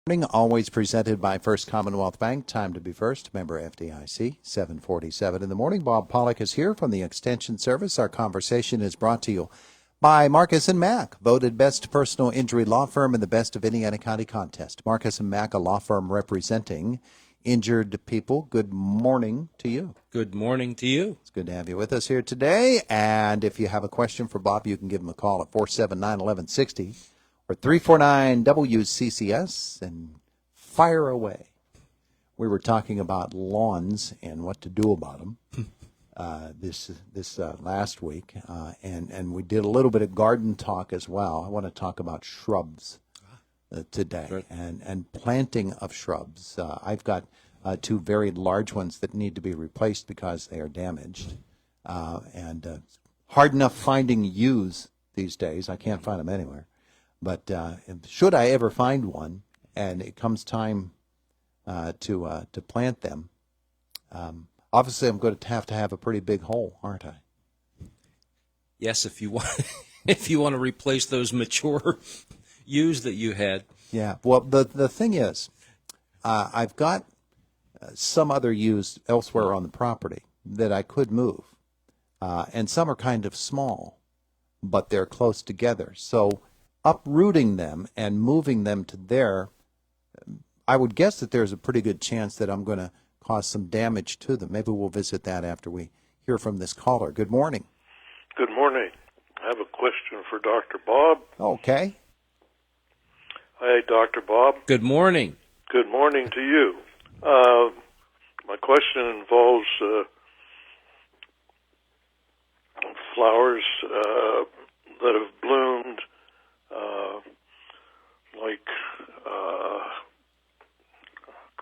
Morning, always presented by First Commonwealth Bank. Time to be first. Member FDIC, 747 in the morning. Bob Pollock is here from the Extension Service. Our conversation is brought to you by Marcus & Mack, voted best personal injury law firm in the Best of Indiana County contest. Marcus & Mack, a law firm representing injured people. Good morning to you. Good morning to you. It's good to have you with us here today. And if you have a question for Bob, you can give him a call at 479-1160. or 349-WCCS, and fire away. We were talking about lawns and what to do about them this last week, and we did a little bit of garden talk as well. I want to talk about shrubs today, right, and planting of shrubs. I've got two very large ones that need to be replaced because they are damaged, and hard enough finding yews these days. I can't find them anywhere. But should I ever find one, and it comes time to plant them, obviously I'm going to have a pretty big hole, aren't I? Yes, if you want, if you want to replace those mature yews that you had. Yeah. Well, the thing is, I've got some other yews elsewhere on the property that I could move, and some are kind of small, but they're close together. So uprooting them and moving them to there, I would guess that there's a pretty good chance that I'm going to cause some damage to them. Maybe we'll visit that after we hear from this caller. Good morning. Good morning. I have a question for Dr. Bob. Okay. Hi, Dr. Bob. Good morning. Good morning to you. My question involves flowers that have bloomed,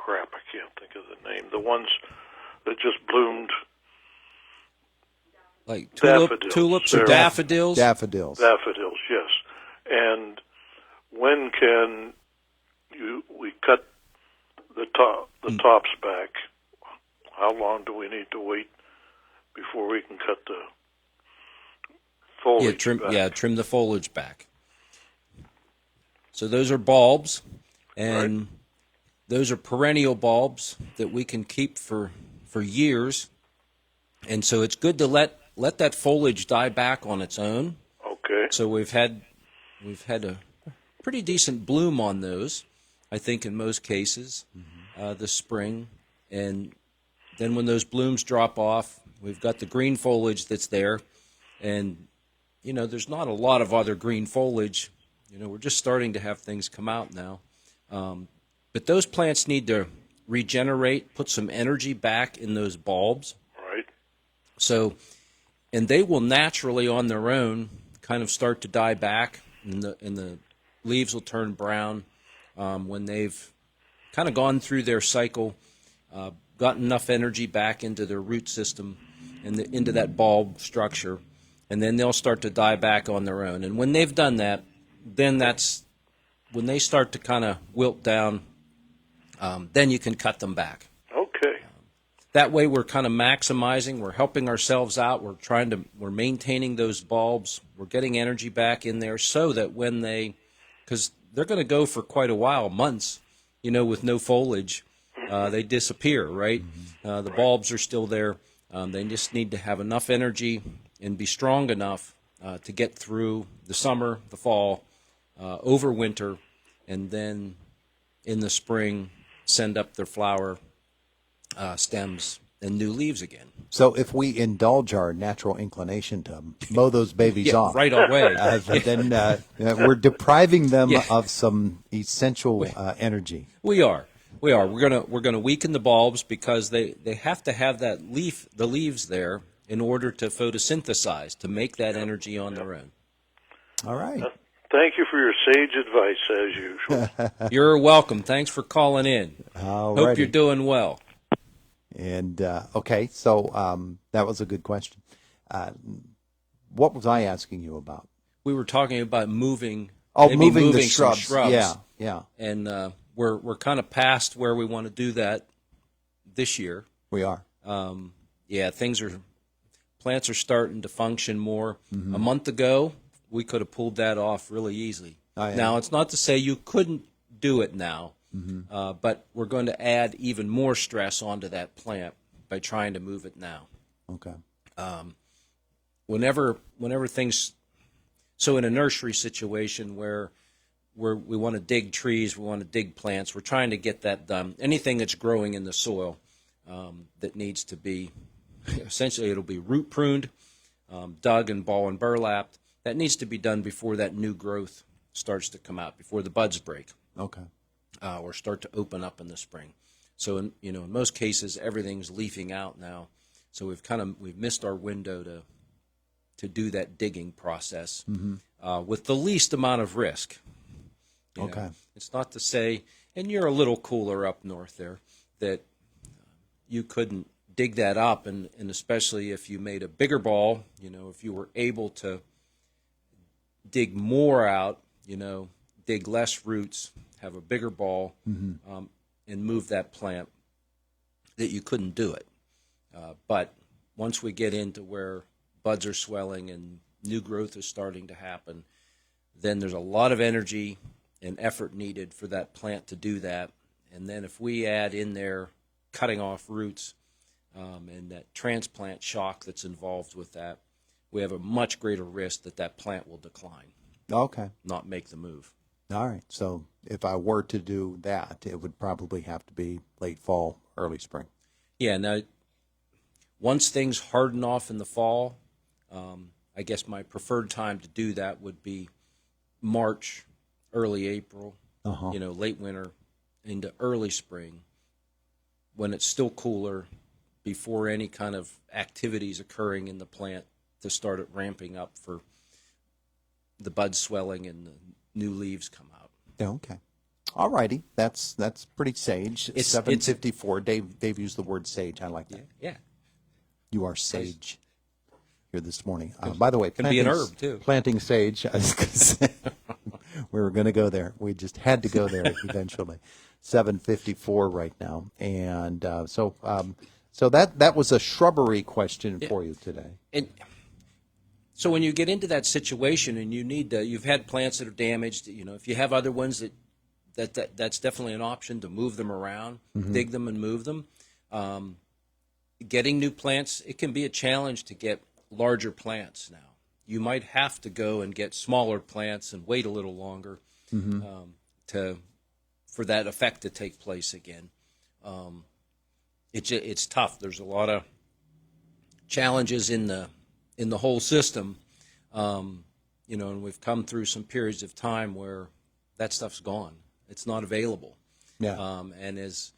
I can't think of the name. The ones that just bloomed. Like daffodils. Tulips or daffodils? Daffodils. Daffodils, yes. And when can we cut the tops back? How long do we need to wait before we can cut the foliage back? Trim the foliage back. So those are bulbs, and right, those are perennial bulbs that we can keep for years. And so it's good to let that foliage die back on its own. Okay. So we've had a pretty decent bloom on those, I think, in most cases, this spring. And then when those blooms drop off, we've got the green foliage that's there. And, there's not a lot of other green foliage. We're just starting to have things come out now. But those plants need to regenerate, put some energy back in those bulbs. Right. So, and they will naturally on their own kind of start to die back, and the leaves will turn brown when they've kind of gone through their cycle, got enough energy back into their root system and into that bulb structure, and then they'll start to die back on their own. And when they've done that, then that's when they start to kind of wilt down. Then you can cut them back. Okay. That way we're kind of maximizing, we're helping ourselves out, we're maintaining those bulbs, we're getting energy back in there so that when because they're going to go for quite a while, months, with no foliage, they disappear, right? The bulbs are still there. They just need to have enough energy and be strong enough to get through the summer, the fall, over winter, and then in the spring send up their flower stems and new leaves again. So if we indulge our natural inclination to mow those babies off right away, then we're depriving them of some essential energy. We are. We're gonna weaken the bulbs because they have to have the leaves there in order to photosynthesize, to make that energy on their own. All right. Thank you for your sage advice, as usual. You're welcome. Thanks for calling in. Alrighty. Hope you're doing well. And, okay, so that was a good question. What was I asking you about? We were talking about moving the shrubs. shrubs. Yeah. And we're kind of past where we want to do that this year. We are. Plants are starting to function more. A month ago, we could have pulled that off really easily. Now, it's not to say you couldn't do it now, But we're going to add even more stress onto that plant by trying to move it now. Okay. Whenever things, so in a nursery situation where we want to dig trees, we want to dig plants, we're trying to get that done. Anything that's growing in the soil that needs to be, essentially it'll be root pruned, dug and ball and burlapped. That needs to be done before that new growth starts to come out, before the buds break. Okay. Or start to open up in the spring. So in most cases everything's leafing out now. So we've missed our window to do that digging process with the least amount of risk. You know, it's not to say, and you're a little cooler up north there, that you couldn't dig that up, and especially if you made a bigger ball, if you were able to dig more out, dig less roots, have a bigger ball, and move that plant, that you couldn't do it. But once we get into where buds are swelling and new growth is starting to happen, then there's a lot of energy and effort needed for that plant to do that. And then if we add in there cutting off roots and that transplant shock that's involved with that, we have a much greater risk that plant will decline. Okay. Not make the move. All right. So if I were to do that, it would probably have to be late fall, early spring. Yeah. Now, once things harden off in the fall, I guess my preferred time to do that would be March, early April, late winter into early spring, when it's still cooler, before any kind of activities occurring in the plant to start it ramping up for the bud swelling and the new leaves come out. Okay. All righty. That's pretty sage. It's 7:54. Dave used the word sage. I like that. Yeah. You are sage here this morning. By the way, can be an herb too. Planting sage. I was gonna say, we were going to go there. We just had to go there eventually. 7:54 right now, and so that was a shrubbery question for you today. And so when you get into that situation and you've had plants that are damaged, if you have other ones that's definitely an option to move them around, dig them and move them. Getting new plants, it can be a challenge to get larger plants now. You might have to go and get smaller plants and wait a little longer for that effect to take place again. It's tough. There's a lot of challenges in the whole system, and we've come through some periods of time where that stuff's gone. It's not available. Yeah. And as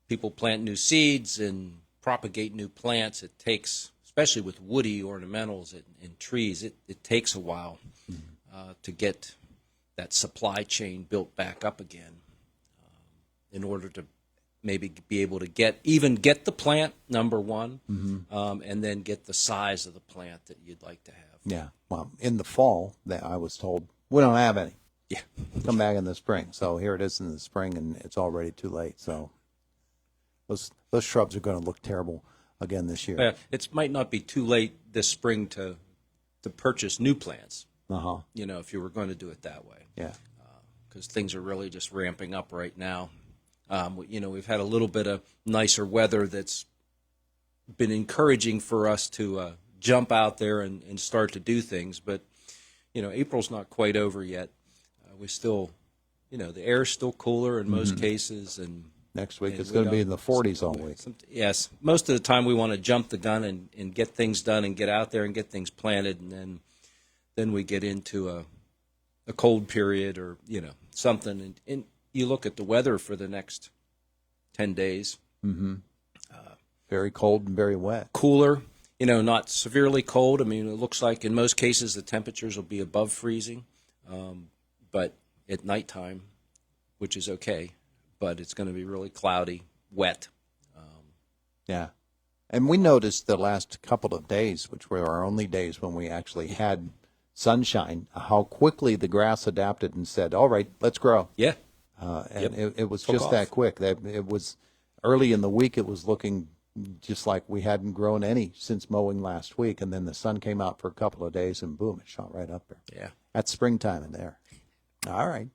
people plant new seeds and propagate new plants, it takes, especially with woody ornamentals and trees, it takes a while to get that supply chain built back up again in order to maybe be able to get the plant, number one, and then get the size of the plant that you'd like to have. Yeah. Well, in the fall, I was told, we don't have any. Yeah. Come back in the spring. So here it is in the spring, and it's already too late. So those shrubs are going to look terrible again this year. It might not be too late this spring to purchase new plants. If you were going to do it that way. Yeah. Because things are really just ramping up right now. We've had a little bit of nicer weather that's been encouraging for us to jump out there and start to do things. But, April's not quite over yet. We still, the air's still cooler in most cases. And next week it's going to be in the 40s all week. Yes. Most of the time we want to jump the gun and get things done and get out there and get things planted. And then we get into a cold period or, something. And you look at the weather for the next 10 days. Very cold and very wet. Cooler, not severely cold. I mean, it looks like in most cases the temperatures will be above freezing. But at nighttime, which is okay, but it's going to be really cloudy, wet. Yeah. And we noticed the last couple of days, which were our only days when we actually had sunshine, how quickly the grass adapted and said, all right, let's grow. Yeah. It was just that quick. It was early in the week. It was looking just like we hadn't grown any since mowing last week. And then the sun came out for a couple of days and boom, it shot right up there. Yeah. That's springtime in there. All right.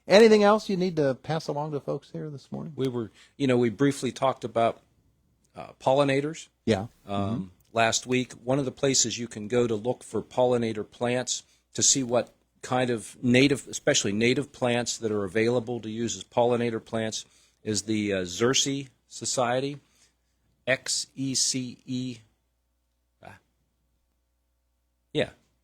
Anything else you need to pass along to folks here this morning? We briefly talked about pollinators. Yeah. Last week. One of the places you can go to look for pollinator plants to see what kind of especially native plants that are available to use as pollinator plants is the Xerces Society, XECE.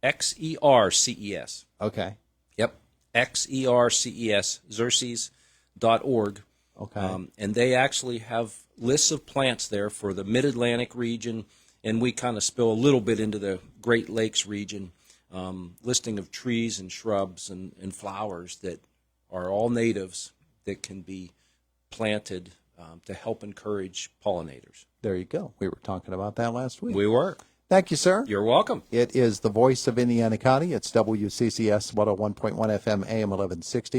XERCES. Okay. Yep, XERCES, Xerces.org. Okay. And they actually have lists of plants there for the Mid-Atlantic region, and we kind of spill a little bit into the Great Lakes region, listing of trees and shrubs and flowers that are all natives that can be planted to help encourage pollinators. There you go. We were talking about that last week. We were. Thank you, sir. You're welcome. It is the voice of Indiana County. It's WCCS 101.1 FM AM 1160.